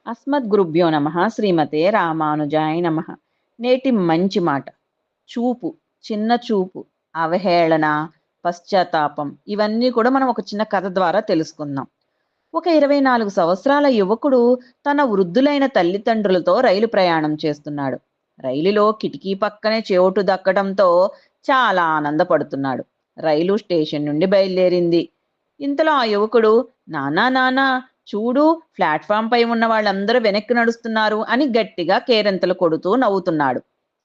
అస్మద్గురుభ్యో నమ శ్రీమతే రామానుజాయ నమ. నేటి మంచి మాట. చూపు, చిన్న చూపు, అవహేళన, పశ్చాత్తాపం ఇవన్నీ కూడా మనం ఒక చిన్న కథ ద్వారా తెలుసుకుందాం. ఒక 24 సంవత్సరాల యువకుడు తన వృద్ధులైన తల్లిదండ్రులతో రైలు ప్రయాణం చేస్తున్నాడు. రైలులో కిటికీ పక్కనే చోటు దక్కడంతో చాలా ఆనందపడుతున్నాడు. రైలు స్టేషన్ నుండి బయలుదేరింది. ఇంతలో ఆ యువకుడు, నానా నానా, చూడు, ప్లాట్ఫామ్ పై ఉన్న వాళ్ళందరూ వెనక్కి నడుస్తున్నారు అని గట్టిగా కేరింతలు కొడుతూ నవ్వుతున్నాడు.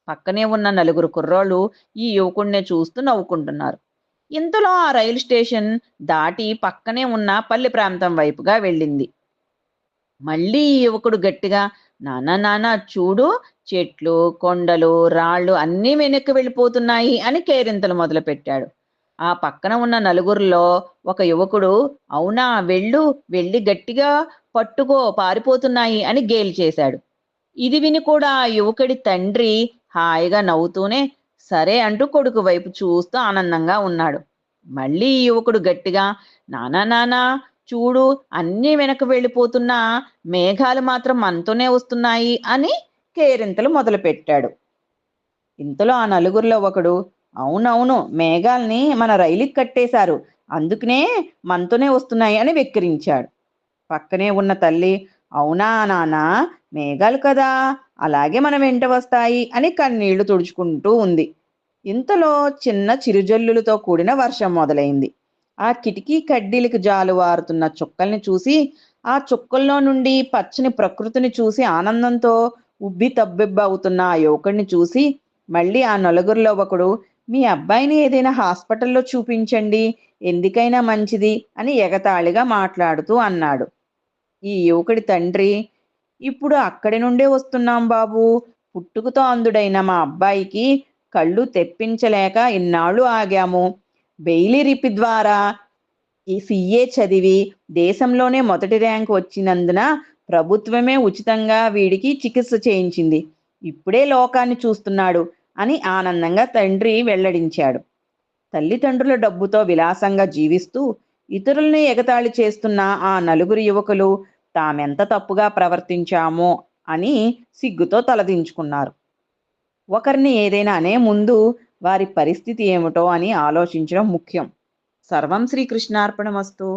పక్కనే ఉన్న నలుగురు కుర్రోళ్ళు ఈ యువకుడినే చూస్తూ నవ్వుకుంటున్నారు. ఇంతలో ఆ రైలు స్టేషన్ దాటి పక్కనే ఉన్న పల్లె ప్రాంతం వైపుగా వెళ్ళింది. మళ్ళీ ఈ యువకుడు గట్టిగా, నానా నానా, చూడు, చెట్లు, కొండలు, రాళ్ళు అన్నీ వెనక్కి వెళ్ళిపోతున్నాయి అని కేరింతలు మొదలుపెట్టాడు. ఆ పక్కన ఉన్న నలుగురిలో ఒక యువకుడు, అవునా, వెళ్ళు, వెళ్ళి గట్టిగా పట్టుకో, పారిపోతున్నాయి అని గేలి చేశాడు. ఇది విని కూడా ఆ యువకుడి తండ్రి హాయిగా నవ్వుతూనే సరే అంటూ కొడుకు వైపు చూస్తూ ఆనందంగా ఉన్నాడు. మళ్ళీ ఈ యువకుడు గట్టిగా, నానా నానా, చూడు, అన్నీ వెనక్కి వెళ్ళిపోతున్నా మేఘాలు మాత్రం మనతోనే వస్తున్నాయి అని కేరింతలు మొదలుపెట్టాడు. ఇంతలో ఆ నలుగురిలో ఒకడు, అవునవును, మేఘాల్ని మన రైలుకి కట్టేశారు, అందుకనే మనతోనే వస్తున్నాయి అని వెక్కిరించాడు. పక్కనే ఉన్న తల్లి, అవునా నానా, మేఘాలు కదా, అలాగే మన వెంట వస్తాయి అని కన్నీళ్లు తుడుచుకుంటూ ఉంది. ఇంతలో చిన్న చిరుజల్లులతో కూడిన వర్షం మొదలైంది. ఆ కిటికీ కడ్డీలకు జాలువారుతున్న చుక్కల్ని చూసి, ఆ చుక్కల్లో నుండి పచ్చని ప్రకృతిని చూసి ఆనందంతో ఉబ్బి తబ్బిబ్బవుతున్న ఆ యువకుడిని చూసి మళ్ళీ ఆ నలుగురిలో ఒకడు, మీ అబ్బాయిని ఏదైనా హాస్పిటల్లో చూపించండి, ఎందుకైనా మంచిది అని ఎగతాళిగా మాట్లాడుతూ అన్నాడు. ఈ యువకుడి తండ్రి, ఇప్పుడు అక్కడి నుండే వస్తున్నాం బాబు, పుట్టుకతో అందుడైన మా అబ్బాయికి కళ్ళు తెప్పించలేక ఇన్నాళ్ళు ఆగాము. బెయిలీ రిపి ద్వారా ఈ సిఏ చదివి దేశంలోనే మొదటి ర్యాంక్ వచ్చినందున ప్రభుత్వమే ఉచితంగా వీడికి చికిత్స చేయించింది. ఇప్పుడే లోకాన్ని చూస్తున్నాడు అని ఆనందంగా తండ్రి వెల్లడించాడు. తల్లిదండ్రుల డబ్బుతో విలాసంగా జీవిస్తూ ఇతరుల్ని ఎగతాళి చేస్తున్న ఆ నలుగురు యువకులు తామెంత తప్పుగా ప్రవర్తించామో అని సిగ్గుతో తలదించుకున్నారు. ఒకరిని ఏదైనా అనే ముందు వారి పరిస్థితి ఏమిటో అని ఆలోచించడం ముఖ్యం. సర్వం శ్రీకృష్ణార్పణమస్తు.